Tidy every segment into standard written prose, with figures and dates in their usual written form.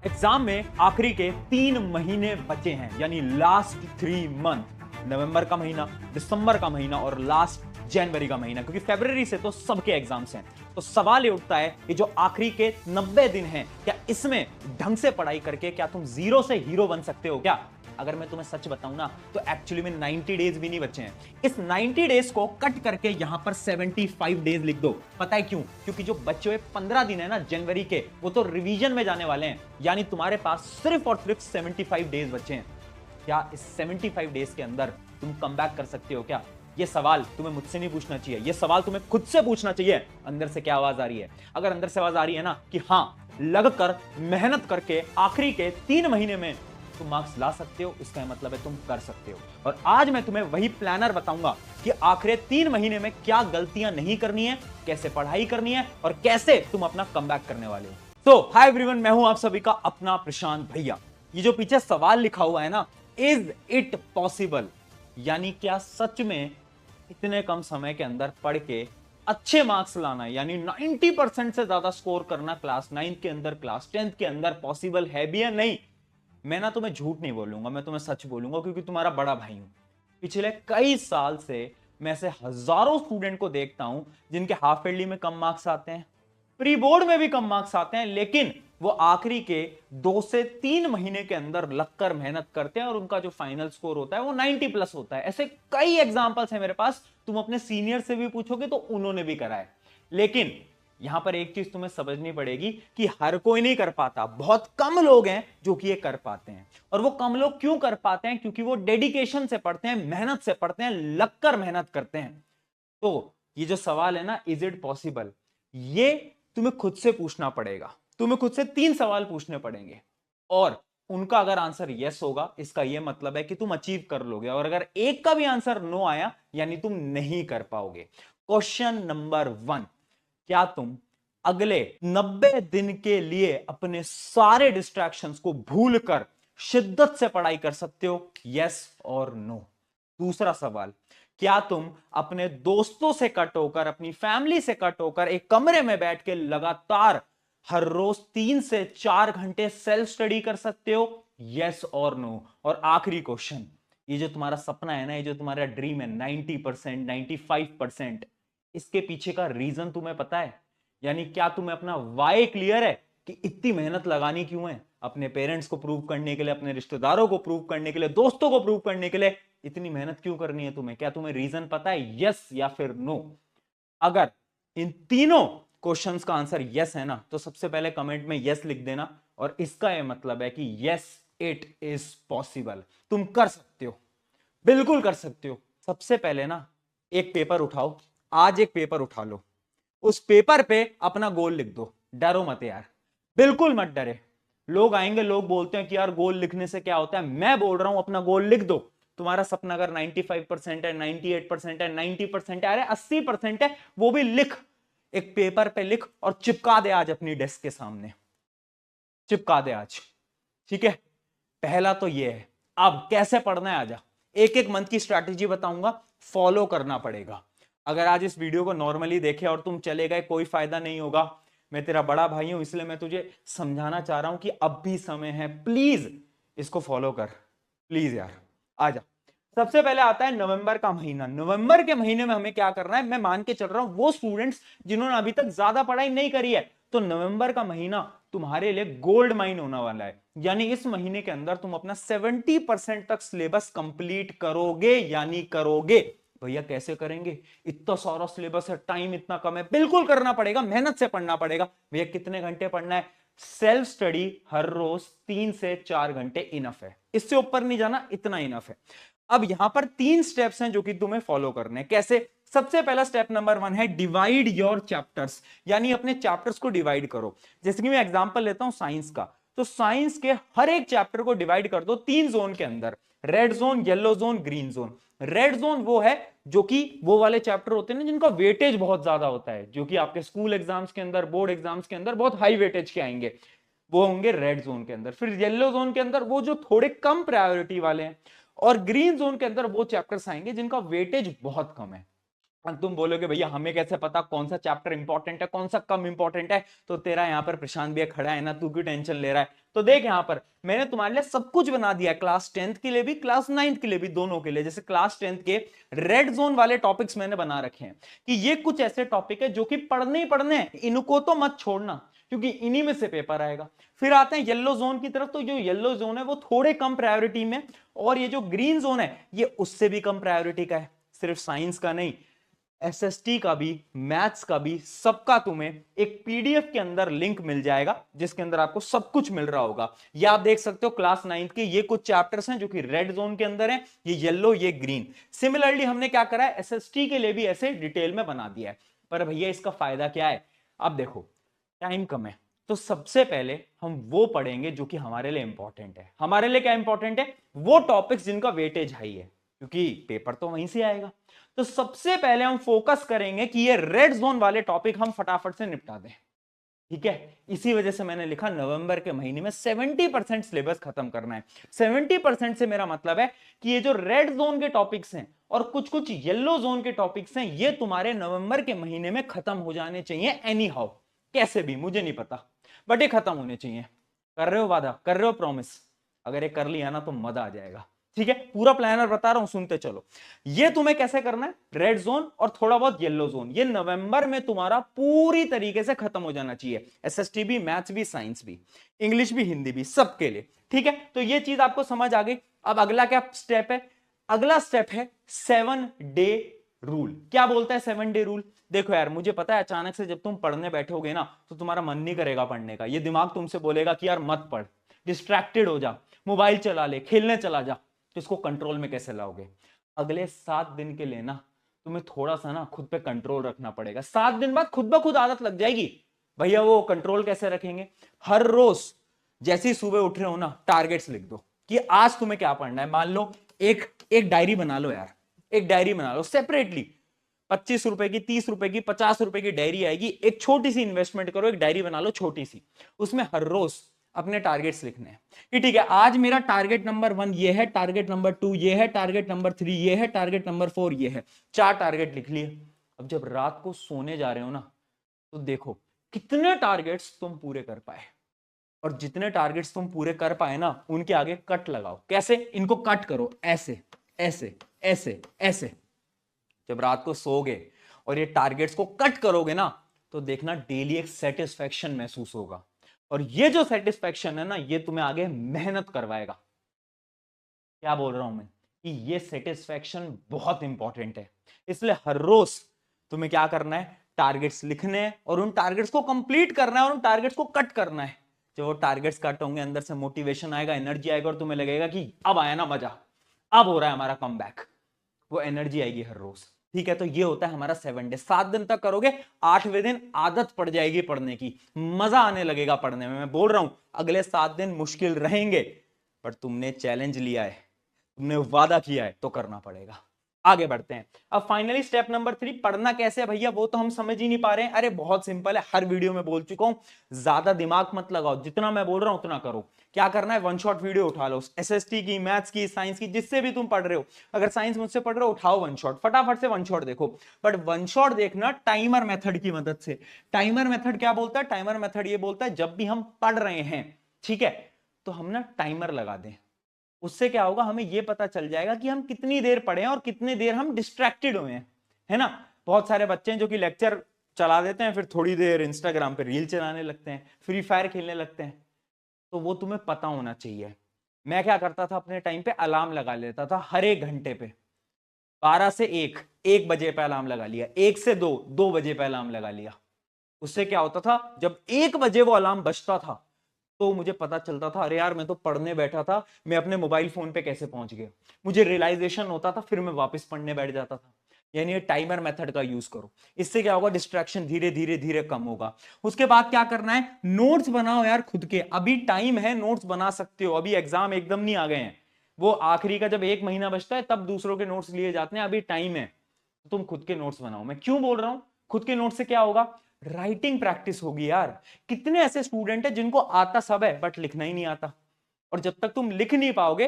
Exam में आखिरी के 3 महीने बचे हैं, यानी लास्ट 3 मंथ। नवंबर का महीना, दिसंबर का महीना और लास्ट जनवरी का महीना, क्योंकि फरवरी से तो सबके एग्जाम्स हैं। तो सवाल ये उठता है कि जो आखिरी के 90 दिन हैं, क्या इसमें ढंग से पढ़ाई करके क्या तुम जीरो से हीरो बन सकते हो क्या? अगर मैं तुम्हें सच बताऊं ना, तो एक्चुअली में 90 डेज भी नहीं बचे हैं। इस 90 डेज को कट करके यहां पर 75 डेज लिख दो। पता है क्यों? क्योंकि जो बचे हुए 15 दिन है ना जनवरी के, वो तो रिवीजन में जाने वाले हैं। यानी तुम्हारे पास सिर्फ और सिर्फ 75 डेज बचे हैं। क्या इस 75 डेज के अंदर तुम कमबैक कर सकते हो क्या? ये सवाल तुम्हें मुझसे नहीं पूछना चाहिए, ये सवाल तुम्हें खुद से पूछना चाहिए। अंदर से क्या आवाज आ रही है? अगर अंदर से आवाज आ रही है ना कि हाँ, लगकर मेहनत करके आखिरी के 3 महीने में तुम मार्क्स ला सकते हो, इसका मतलब है तुम कर सकते हो। और आज मैं तुम्हें वही प्लानर बताऊंगा कि आखिरी 3 महीने में क्या गलतियां नहीं करनी है, कैसे पढ़ाई करनी है और कैसे तुम अपना कमबैक करने वाले हो। तो हाय एवरीवन, मैं हूं आप सभी का अपना प्रशांत भैया। ये जो पीछे सवाल लिखा हुआ है ना, इज इट पॉसिबल, यानी क्या सच में इतने कम समय के अंदर पढ़ के अच्छे मार्क्स लाना, यानी 90% से ज्यादा स्कोर करना क्लास 9 के अंदर, क्लास 10 के अंदर पॉसिबल है भी या नहीं? मैं ना तुम्हें झूठ नहीं बोलूंगा, मैं तुम्हें सच बोलूंगा, क्योंकि तुम्हारा बड़ा भाई हूं। पिछले कई साल से मैं ऐसे हजारों स्टूडेंट को देखता हूं जिनके हाफ ईयरली में कम मार्क्स आते हैं, प्री बोर्ड में भी कम मार्क्स आते हैं, लेकिन वो आखिरी के 2 से 3 महीने के अंदर लगकर मेहनत करते हैं और उनका जो फाइनल स्कोर होता है वो 90 प्लस होता है। ऐसे कई एग्जांपल्स हैं मेरे पास, तुम अपने सीनियर से भी पूछोगे तो उन्होंने भी करा है। लेकिन यहां पर एक चीज तुम्हें समझनी पड़ेगी कि हर कोई नहीं कर पाता, बहुत कम लोग हैं जो कि ये कर पाते हैं। और वो कम लोग क्यों कर पाते हैं? क्योंकि वो डेडिकेशन से पढ़ते हैं, मेहनत से पढ़ते हैं, लगकर मेहनत करते हैं। तो ये जो सवाल है ना, इज इट पॉसिबल, ये तुम्हें खुद से पूछना पड़ेगा। तुम्हें खुद से 3 सवाल पूछने पड़ेंगे और उनका अगर आंसर यस होगा, इसका यह मतलब है कि तुम अचीव कर लोगे, और अगर एक का भी आंसर नो आया, यानी तुम नहीं कर पाओगे। क्वेश्चन नंबर 1, क्या तुम अगले 90 दिन के लिए अपने सारे डिस्ट्रैक्शंस को भूलकर शिद्दत से पढ़ाई कर सकते हो? यस और नो। दूसरा सवाल, क्या तुम अपने दोस्तों से कट होकर, अपनी फैमिली से कट होकर एक कमरे में बैठ के लगातार हर रोज 3 से 4 घंटे सेल्फ स्टडी कर सकते हो? यस और नो। और आखिरी क्वेश्चन, ये जो तुम्हारा सपना है ना, ये जो तुम्हारा ड्रीम है, 90%, 95%, इसके पीछे का रीजन तुम्हें पता है? यानी क्या तुम्हें अपना वाई क्लियर है कि इतनी मेहनत लगानी क्यों है? अपने पेरेंट्स को प्रूव करने के लिए, अपने रिश्तेदारों को प्रूव करने के लिए, दोस्तों को प्रूव करने के लिए इतनी मेहनत क्यों करनी है तुम्हें? क्या तुम्हें रीजन पता है? यस या फिर नो। अगर इन तीनों क्वेश्चंस का आंसर यस है ना, तो सबसे पहले कमेंट में यस लिख देना, और इसका यह मतलब है कि यस, इट इज पॉसिबल। तुम कर सकते हो, बिल्कुल कर सकते हो। सबसे पहले ना एक पेपर उठाओ, आज एक पेपर उठा लो, उस पेपर पे अपना गोल लिख दो। डरो मत यार, बिल्कुल मत डरे। लोग आएंगे, लोग बोलते हैं कि यार गोल लिखने से क्या होता है। मैं बोल रहा हूं अपना गोल लिख दो। तुम्हारा सपना अगर 95% है, 98% है, 90% है, अरे 80% है, वो भी लिख, एक पेपर पे लिख और चिपका दे आज अपनी डेस्क के सामने, चिपका दे आज। ठीक है, पहला तो ये है। अब कैसे पढ़ना है आजा, एक एक मंथ की स्ट्रैटेजी बताऊंगा, फॉलो करना पड़ेगा। अगर आज इस वीडियो को नॉर्मली देखे और तुम चले गए, कोई फायदा नहीं होगा। मैं तेरा बड़ा भाई हूं, इसलिए मैं तुझे समझाना चाह रहा हूं कि अब भी समय है, प्लीज इसको फॉलो कर, प्लीज यार। आजा, सबसे पहले आता है नवंबर का महीना। नवंबर के महीने में हमें क्या करना है? मैं मान के चल रहा हूं वो स्टूडेंट्स जिन्होंने अभी तक ज्यादा पढ़ाई नहीं करी है, तो नवंबर का महीना तुम्हारे लिए गोल्ड माइन होने वाला है। यानी इस महीने के अंदर तुम अपना 70% तक सिलेबस कंप्लीट करोगे, यानी करोगे। भैया कैसे करेंगे? इतना सारा सिलेबस है, टाइम इतना कम है। बिल्कुल करना पड़ेगा, मेहनत से पढ़ना पड़ेगा। भैया कितने घंटे पढ़ना है? सेल्फ स्टडी हर रोज 3 से 4 घंटे इनफ है, इससे ऊपर नहीं जाना, इतना इनफ है। अब यहां पर 3 स्टेप्स हैं जो कि तुम्हें फॉलो करने हैं। कैसे? सबसे पहला स्टेप नंबर 1 है डिवाइड योर चैप्टर्स, यानी अपने चैप्टर्स को डिवाइड करो। जैसे कि मैं एग्जांपल लेता हूं साइंस का, तो साइंस के हर एक चैप्टर को डिवाइड कर दो 3 जोन के अंदर, red zone, yellow zone, green zone. Red zone वो है जो कि वो वाले चैप्टर होते हैं ना जिनका वेटेज बहुत ज्यादा होता है, जो कि आपके स्कूल एग्जाम्स के अंदर, बोर्ड एग्जाम्स के अंदर बहुत हाई वेटेज के आएंगे, वो होंगे रेड जोन के अंदर। फिर येलो जोन के अंदर वो जो थोड़े कम प्रायोरिटी वाले हैं, और ग्रीन जोन के अंदर वो चैप्टर्स आएंगे जिनका वेटेज बहुत कम है। और तुम बोलोगे भैया हमें कैसे पता कौन सा चैप्टर इंपॉर्टेंट है कौन सा कम इंपॉर्टेंट है, तो तेरा यहाँ पर प्रशांत भैया खड़ा है ना, तू क्यों टेंशन ले रहा है। तो देख यहाँ पर मैंने तुम्हारे लिए सब कुछ बना दिया है, क्लास 10th के लिए भी क्लास 9th के लिए भी, दोनों के लिए। जैसे क्लास 10th के रेड जोन वाले टॉपिक्स मैंने बना रखे हैं कि ये कुछ ऐसे टॉपिक है जो कि पढ़ने ही पढ़ने हैं, इनको तो मत छोड़ना क्योंकि इन्हीं में से पेपर आएगा। फिर आते हैं येलो जोन की तरफ, तो जो येलो जोन है वो थोड़े कम प्रायोरिटी में, और ये जो ग्रीन जोन है ये उससे भी कम प्रायोरिटी का है। सिर्फ साइंस का नहीं, एसएसटी का भी, मैथ्स का भी, सबका तुम्हें एक पीडीएफ के अंदर लिंक मिल जाएगा जिसके अंदर आपको सब कुछ मिल रहा होगा। ये आप देख सकते हो क्लास 9th के ये कुछ चैप्टर्स हैं जो कि रेड जोन के अंदर हैं, ये येलो ये ग्रीन। सिमिलरली हमने क्या करा है, एसएसटी के लिए भी ऐसे डिटेल में बना दिया है। पर भैया इसका फायदा क्या है, अब देखो टाइम कम है, तो सबसे पहले हम वो पढ़ेंगे जो कि हमारे लिए इंपॉर्टेंट है। हमारे लिए क्या इंपॉर्टेंट है, वो टॉपिक्स जिनका वेटेज हाई है, क्योंकि पेपर तो वहीं से आएगा। तो सबसे पहले हम फोकस करेंगे कि ये रेड जोन वाले टॉपिक हम फटाफट से निपटा दें, ठीक है। इसी वजह से मैंने लिखा नवंबर के महीने में 70% सिलेबस खत्म करना है। 70% से मेरा मतलब है कि ये जो रेड जोन के टॉपिक्स हैं और कुछ कुछ येलो जोन के टॉपिक्स हैं, ये तुम्हारे नवंबर के महीने में खत्म हो जाने चाहिए एनी हाउ, कैसे भी मुझे नहीं पता, बट ये खत्म होने चाहिए। कर रहे हो वादा, कर रहे हो प्रॉमिस? अगर ये कर लिया ना तो मजा आ जाएगा, ठीक है। पूरा प्लानर बता रहा हूं, सुनते चलो। ये तुम्हें कैसे करना है, रेड जोन और थोड़ा बहुत येलो जोन, ये नवंबर में तुम्हारा पूरी तरीके से खत्म हो जाना चाहिए। एसएसटी भी, मैथ्स भी, साइंस भी, इंग्लिश भी, हिंदी भी, सबके लिए, ठीक है। तो ये चीज आपको समझ आ गई। अब अगला क्या स्टेप है, अगला स्टेप है 7 डे रूल। क्या बोलता है 7 डे रूल? देखो यार, मुझे पता है अचानक से जब तुम पढ़ने बैठोगे ना तो तुम्हारा मन नहीं करेगा पढ़ने का, ये दिमाग तुमसे बोलेगा कि यार मत पढ़, डिस्ट्रैक्टेड हो जा, मोबाइल चला ले, खेलने चला जा। तो इसको कंट्रोल में कैसे लाओगे? अगले 7 दिन के लिए ना तुम्हें थोड़ा सा ना खुद पे कंट्रोल रखना पड़ेगा। 7 दिन बाद खुद ब खुद आदत लग जाएगी। भैया वो कंट्रोल कैसे रखेंगे? हर रोज जैसे ही सुबह उठ रहे हो ना, टारगेट्स लिख दो कि आज तुम्हें क्या पढ़ना है। मान लो एक एक डायरी बना लो यार, एक डायरी बना लो सेपरेटली। 25 रुपए की, 30 रुपए की, 50 रुपए की डायरी आएगी। एक छोटी सी इन्वेस्टमेंट करो, एक डायरी बना लो छोटी सी, उसमें हर रोज अपने टारगेट्स लिखने हैं कि ठीक है आज मेरा टारगेट नंबर 1 ये है, टारगेट नंबर 2 ये है, टारगेट नंबर 3 ये है, टारगेट नंबर 4 ये है। 4 टारगेट लिख लिए। अब जब रात को सोने जा रहे हो ना तो देखो कितने टारगेट्स तुम पूरे कर पाए, और जितने टारगेट्स तुम पूरे कर पाए ना उनके आगे कट लगाओ। कैसे? इनको कट करो, ऐसे ऐसे ऐसे ऐसे। जब रात को सोओगे और ये टारगेट्स को कट करोगे ना तो देखना डेली एक सेटिस्फैक्शन महसूस होगा, और ये जो सेटिस्फैक्शन है ना ये तुम्हें आगे मेहनत करवाएगा। क्या बोल रहा हूं मैं कि ये सेटिस्फैक्शन बहुत इंपॉर्टेंट है। इसलिए हर रोज तुम्हें क्या करना है, टारगेट्स लिखने हैं और उन टारगेट्स को कंप्लीट करना है और उन टारगेट्स को कट करना है। जब वो टारगेट्स कट होंगे अंदर से मोटिवेशन आएगा, एनर्जी आएगा, और तुम्हें लगेगा कि अब आया ना मजा, अब हो रहा है हमारा कमबैक। वो एनर्जी आएगी हर रोज, ठीक है। तो ये होता है हमारा 7 डे। 7 दिन तक करोगे, 8वें दिन आदत पड़ जाएगी पढ़ने की, मजा आने लगेगा पढ़ने में। मैं बोल रहा हूं अगले 7 दिन मुश्किल रहेंगे, पर तुमने चैलेंज लिया है, तुमने वादा किया है तो करना पड़ेगा। आगे बढ़ते हैं। अब फाइनली स्टेप नंबर 3, पढ़ना कैसे है भैया वो तो हम समझ ही नहीं पा रहे हैं। अरे बहुत सिंपल है, हर वीडियो में बोल चुका हूं, ज्यादा दिमाग मत लगाओ, जितना मैं बोल रहा हूं उतना करो। क्या करना है, 1 शॉट वीडियो उठा लो, एसएसटी की, मैथ्स की, साइंस की, जिससे भी तुम पढ़ रहे हो। अगर साइंस मुझसे पढ़ रहे हो उठाओ 1 शॉट, फटाफट से 1 शॉट देखो। बट 1 शॉट देखना टाइमर मेथड की मदद से। टाइमर मेथड क्या बोलता है, टाइमर मेथड ये बोलता है जब भी हम पढ़ रहे हैं, ठीक है, तो हम ना टाइमर लगा दें। उससे क्या होगा, हमें यह पता चल जाएगा कि हम कितनी देर पढ़े हैं और कितनी देर हम डिस्ट्रैक्टेड हुए हैं, है ना। बहुत सारे बच्चे हैं जो कि लेक्चर चला देते हैं, फिर थोड़ी देर इंस्टाग्राम पे रील चलाने लगते हैं, फ्री फायर खेलने लगते हैं। तो वो तुम्हें पता होना चाहिए। मैं क्या करता था अपने टाइम पे, अलार्म लगा लेता था हर 1 घंटे पे। 12 से 1 बजे पे अलार्म लगा लिया, 1 से 2 बजे पे अलार्म लगा लिया। उससे क्या होता था, जब 1 बजे वो अलार्म बजता था तो मुझे पता चलता था अरे यार मैं तो पढ़ने बैठा था, मैं अपने मोबाइल फोन पे कैसे पहुंच गया। मुझे रियलाइजेशन होता था, फिर मैं वापस पढ़ने बैठ जाता था। यानी ये टाइमर मेथड का यूज करो, इससे क्या होगा, डिस्ट्रैक्शन धीरे धीरे धीरे कम होगा। उसके बाद क्या करना है, नोट्स बनाओ यार खुद के। अभी टाइम है, नोट्स बना सकते हो, अभी एग्जाम एकदम नहीं आ गए हैं। वो आखिरी का जब 1 महीना बचता है तब दूसरों के नोट्स लिए जाते हैं, अभी टाइम है। तुम खुद के नोट्स बनाओ। मैं क्यों बोल रहा हूं खुद के नोट्स से क्या होगा, राइटिंग प्रैक्टिस होगी यार। कितने ऐसे स्टूडेंट हैं जिनको आता सब है बट लिखना ही नहीं आता, और जब तक तुम लिख नहीं पाओगे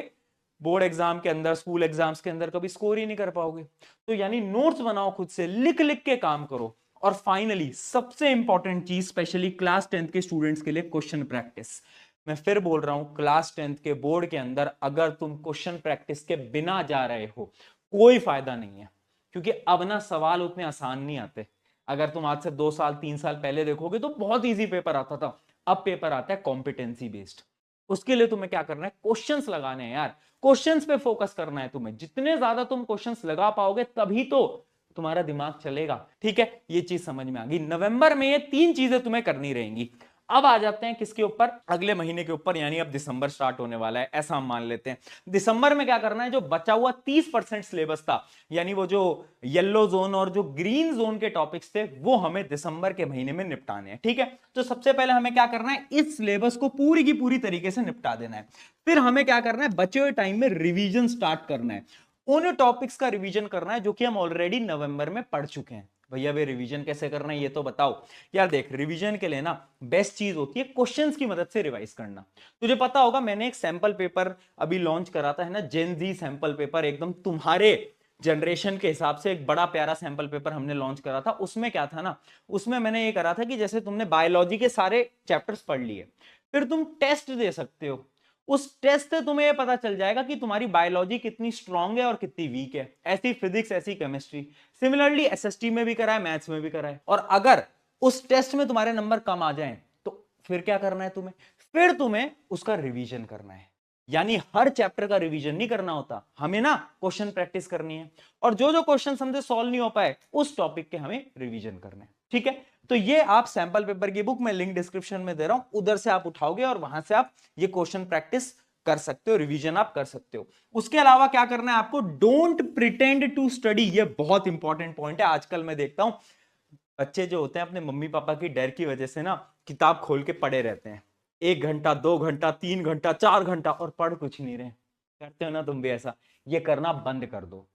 बोर्ड एग्जाम के अंदर, स्कूल एग्जाम्स के अंदर कभी स्कोर ही नहीं कर पाओगे। तो यानी नोट्स बनाओ, खुद से लिख लिख के काम करो। और फाइनली सबसे इंपॉर्टेंट चीज स्पेशली क्लास 10th के स्टूडेंट्स के लिए, क्वेश्चन प्रैक्टिस। मैं फिर बोल रहा हूं, क्लास 10th के बोर्ड के अंदर अगर तुम क्वेश्चन प्रैक्टिस के बिना जा रहे हो, कोई फायदा नहीं है। क्योंकि अब ना सवाल उतने आसान नहीं आते। अगर तुम आज से 2 साल 3 साल पहले देखोगे तो बहुत इजी पेपर आता था। अब पेपर आता है कॉम्पिटेंसी बेस्ड। उसके लिए तुम्हें क्या करना है, क्वेश्चंस लगाने हैं यार। क्वेश्चंस पे फोकस करना है तुम्हें। जितने ज्यादा तुम क्वेश्चंस लगा पाओगे तभी तो तुम्हारा दिमाग चलेगा। ठीक है, ये चीज समझ में आ गई। नवंबर में ये 3 चीजें तुम्हें करनी रहेंगी। अब आ जाते हैं किसके ऊपर, अगले महीने के ऊपर, यानी अब दिसंबर स्टार्ट होने वाला है, ऐसा हम मान लेते हैं। दिसंबर में क्या करना है, जो बचा हुआ 30% सिलेबस था, यानी वो जो येलो जोन और जो ग्रीन जोन के टॉपिक्स थे, वो हमें दिसंबर के महीने में निपटाने हैं। ठीक है, तो सबसे पहले हमें क्या करना है, इस सिलेबस को पूरी की पूरी तरीके से निपटा देना है। फिर हमें क्या करना है, बचे हुए टाइम में रिवीजन स्टार्ट करना है। उन टॉपिक्स का रिवीजन करना है जो कि हम ऑलरेडी नवंबर में पढ़ चुके हैं। भैया वे रिवीजन कैसे करना है ये तो बताओ। यार देख, रिवीजन के लिए ना बेस्ट चीज होती है क्वेश्चंस की मदद से रिवाइज करना। तुझे पता होगा मैंने एक सैंपल पेपर अभी लॉन्च करा था, है ना, जेन जी सैंपल पेपर, एकदम तुम्हारे जनरेशन के हिसाब से एक बड़ा प्यारा सैंपल पेपर हमने लॉन्च करा था। उसमें क्या था ना, उसमें मैंने ये करा था कि जैसे तुमने बायोलॉजी के सारे चैप्टर्स पढ़ लिए, फिर तुम टेस्ट दे सकते हो। उस टेस्ट से तुम्हें यह पता चल जाएगा कि तुम्हारी बायोलॉजी कितनी स्ट्रांग है और कितनी वीक है। ऐसी फिजिक्स, ऐसी केमिस्ट्री। सिमिलरली एसएसटी में भी करा है, मैथ्स में भी करा है। और अगर उस टेस्ट में तुम्हारे नंबर कम आ जाएं तो फिर क्या करना है तुम्हें, फिर तुम्हें उसका रिवीजन करना है। यानी हर चैप्टर का रिवीजन नहीं करना होता, हमें ना क्वेश्चन प्रैक्टिस करनी है। और जो जो क्वेश्चन हमसे सॉल्व नहीं हो पाए उस टॉपिक के हमें रिवीजन करने हैं। ठीक है, तो ये आप सैंपल पेपर की बुक मैं लिंक डिस्क्रिप्शन में दे रहा हूं, उधर से आप उठाओगे और वहां से आप ये क्वेश्चन प्रैक्टिस कर सकते हो, रिवीजन आप कर सकते हो। उसके अलावा क्या करना है आपको, डोंट प्रिटेंड टू स्टडी। ये बहुत इंपॉर्टेंट पॉइंट है। आजकल मैं देखता हूं बच्चे जो होते हैं अपने मम्मी पापा की डर की वजह से ना किताब खोल के पढ़े रहते हैं, 1 घंटा 2 घंटा 3 घंटा 4 घंटा, और पढ़ कुछ नहीं रहे। करते हो ना तुम भी ऐसा? ये करना बंद कर दो।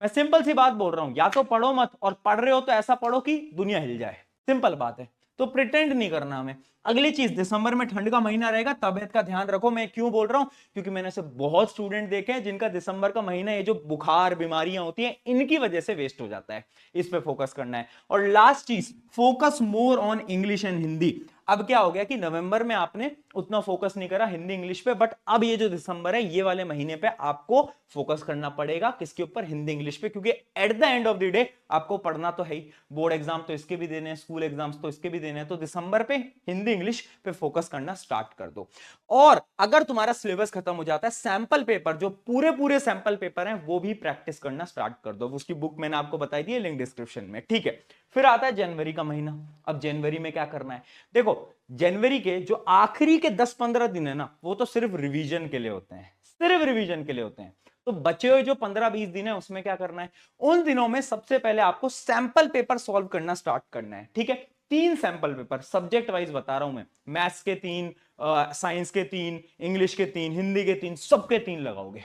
मैं सिंपल सी बात बोल रहा हूं, या तो पढ़ो मत, और पढ़ रहे हो तो ऐसा पढ़ो कि दुनिया हिल जाए। सिंपल बात है। तो प्रिटेंड नहीं करना हमें। अगली चीज, दिसंबर में ठंड का महीना रहेगा, तबियत का ध्यान रखो। मैं क्यों बोल रहा हूं, क्योंकि मैंने से बहुत स्टूडेंट देखे हैं जिनका दिसंबर का महीना, ये जो बुखार बीमारियां होती हैं इनकी वजह से वेस्ट हो जाता है। इस पे फोकस करना है। और लास्ट चीज, focus more on English and Hindi. अब क्या हो गया कि नवंबर में आपने उतना फोकस नहीं करा हिंदी इंग्लिश पे, बट अब ये जो दिसंबर है, ये वाले महीने पे आपको फोकस करना पड़ेगा। किसके ऊपर, हिंदी इंग्लिश पे। क्योंकि at the end of the day आपको पढ़ना तो है ही। बोर्ड एग्जाम तो इसके भी देने हैं, स्कूल एग्जाम्स तो इसके भी देने हैं। तो दिसंबर पे हिंदी इंग्लिश पे फोकस करना स्टार्ट कर दो। और अगर तुम्हारा सिलेबस खत्म हो जाता है, सैंपल पेपर, जो पूरे पूरे सैंपल पेपर हैं, वो भी प्रैक्टिस करना स्टार्ट कर दो। उसकी बुक मैंने आपको बताई थी, लिंक डिस्क्रिप्शन में। ठीक है, फिर आता है जनवरी का महीना। अब जनवरी में क्या करना है, देखो जनवरी के जो आखिरी के 10-15 दिन है ना, वो तो सिर्फ रिवीजन के लिए होते हैं, सिर्फ रिवीजन के लिए होते हैं। तो बचे हुए जो 15-20 दिन है उसमें क्या करना है, उन दिनों में सबसे पहले आपको सैंपल पेपर सॉल्व करना स्टार्ट करना है। ठीक है, 3 सैंपल पेपर सब्जेक्ट वाइज बता रहा हूं मैं। मैथ्स के 3, साइंस के 3, इंग्लिश के 3, हिंदी के 3, सबके 3 लगाओगे।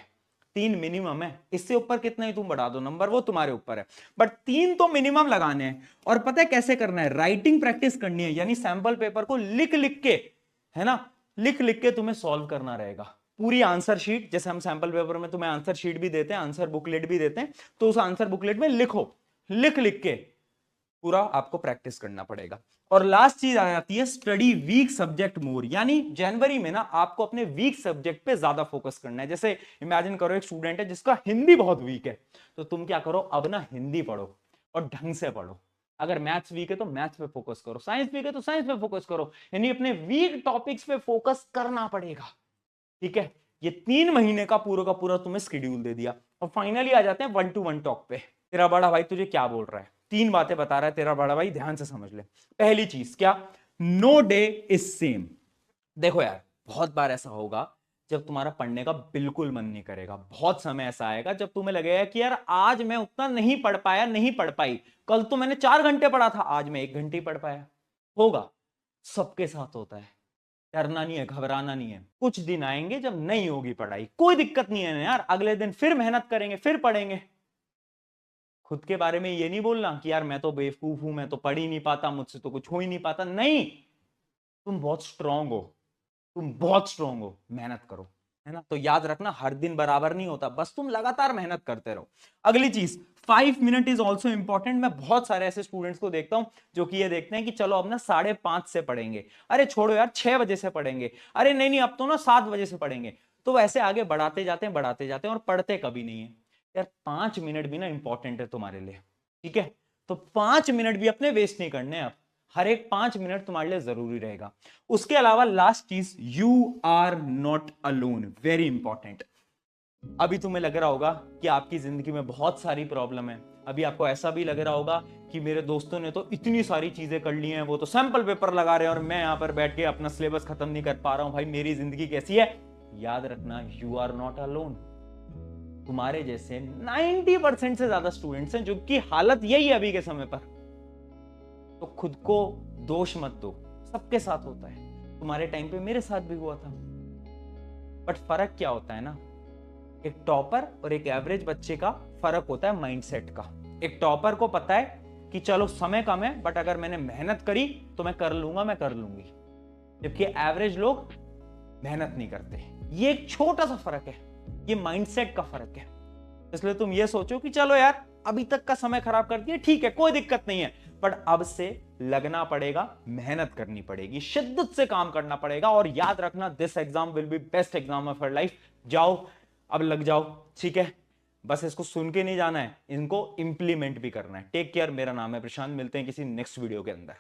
3 मिनिमम है, इससे ऊपर कितना ही तुम बढ़ा दो नंबर, वो तुम्हारे ऊपर है। बट 3 तो मिनिमम लगाने हैं। और पता है कैसे करना है, राइटिंग प्रैक्टिस करनी है। यानी सैंपल पेपर को लिख लिख के, है ना, लिख लिख के तुम्हें सॉल्व करना रहेगा। पूरी आंसर शीट, जैसे हम सैंपल पेपर में तुम्हें आंसर शीट भी देते हैं, आंसर बुकलेट भी देते हैं, तो उस आंसर बुकलेट में लिखो, लिख लिख के पूरा आपको प्रैक्टिस करना पड़ेगा। और लास्ट चीज आ जाती है, स्टडी वीक सब्जेक्ट मोर। यानी जनवरी में ना आपको अपने वीक सब्जेक्ट पे ज्यादा फोकस करना है। जैसे इमेजिन करो एक स्टूडेंट है जिसका हिंदी बहुत वीक है, तो तुम क्या करो, अब ना हिंदी पढ़ो और ढंग से पढ़ो। अगर मैथ्स वीक है तो मैथ्स पे फोकस करो, साइंस वीक है तो साइंस पे फोकस करो। यानी अपने वीक टॉपिक्स पे फोकस करना पड़ेगा। ठीक है, ये 3 महीने का पूरा तुम्हें शेड्यूल दे दिया। और फाइनली आ जाते हैं 1-to-1 टॉक पे। तेरा बड़ा भाई तुझे क्या बोल रहा है, 3 बातें बता रहा है तेरा बड़ा भाई, ध्यान से समझ ले। पहली चीज क्या, नो डे इज सेम। देखो यार, बहुत बार ऐसा होगा जब तुम्हारा पढ़ने का बिल्कुल मन नहीं करेगा। बहुत समय ऐसा आएगा जब तुम्हें लगेगा कि यार आज मैं उतना नहीं पढ़ पाया, नहीं पढ़ पाई। कल तो मैंने 4 घंटे पढ़ा था, आज मैं 1 घंटे ही पढ़ पाया। होगा, सबके साथ होता है। डरना नहीं है, घबराना नहीं है। कुछ दिन आएंगे जब नहीं होगी पढ़ाई, कोई दिक्कत नहीं है ना यार, अगले दिन फिर मेहनत करेंगे, फिर पढ़ेंगे। खुद के बारे में ये नहीं बोलना कि यार मैं तो बेवकूफ हूं, मैं तो पढ़ ही नहीं पाता, मुझसे तो कुछ हो ही नहीं पाता। नहीं, तुम बहुत स्ट्रांग हो, तुम बहुत स्ट्रांग हो, मेहनत करो। है ना। तो याद रखना हर दिन बराबर नहीं होता, बस तुम लगातार मेहनत करते रहो। अगली चीज 5 मिनट इज ऑल्सो इंपॉर्टेंट। मैं बहुत सारे ऐसे स्टूडेंट्स को देखता हूं जो कि ये देखते हैं कि चलो अब ना 5:30 से पढ़ेंगे, अरे छोड़ो यार 6 बजे से पढ़ेंगे, अरे नहीं नहीं अब तो ना 7 बजे से पढ़ेंगे। तो वैसे आगे बढ़ाते जाते हैं और पढ़ते कभी नहीं है। यार 5 मिनट भी ना इंपॉर्टेंट है तुम्हारे लिए, ठीक है। तो 5 मिनट भी अपने वेस्ट नहीं करने। अब हर एक 5 मिनट तुम्हारे लिए जरूरी रहेगा। उसके अलावा लास्ट चीज, you are not alone, very important. अभी तुम्हें लग रहा होगा कि आपकी जिंदगी में बहुत सारी प्रॉब्लम है। अभी आपको ऐसा भी लग रहा होगा कि मेरे दोस्तों ने तो इतनी सारी चीजें कर ली हैं, वो तो सैंपल पेपर लगा रहे हैं और मैं यहां पर बैठ के अपना सिलेबस खत्म नहीं कर पा रहा हूं, भाई मेरी जिंदगी कैसी है। याद रखना, यू आर नॉट अलोन। तुम्हारे जैसे 90% से ज्यादा स्टूडेंट्स हैं जो कि हालत यही है अभी के समय पर। तो खुद को दोष मत दो, सबके साथ होता है। तुम्हारे टाइम पे मेरे साथ भी हुआ था। बट फर्क क्या होता है ना, एक टॉपर और एक एवरेज बच्चे का फर्क होता है माइंडसेट का। एक टॉपर को पता है कि चलो समय कम है बट अगर मैंने मेहनत करी तो मैं कर लूंगा, मैं कर लूंगी। जबकि एवरेज लोग मेहनत नहीं करते। ये एक छोटा सा फर्क है, ये माइंडसेट का फर्क है। इसलिए तुम ये सोचो कि चलो यार अभी तक का समय खराब कर दिया, ठीक है कोई दिक्कत नहीं है, बट अब से लगना पड़ेगा, मेहनत करनी पड़ेगी, शिद्दत से काम करना पड़ेगा। और याद रखना, this exam will be best exam of your life. जाओ अब लग जाओ, ठीक है। बस इसको सुन के नहीं जाना है, इनको इंप्लीमेंट भी करना है। Take care. मेरा नाम है प्रशांत, मिलते हैं किसी नेक्स्ट वीडियो के अंदर।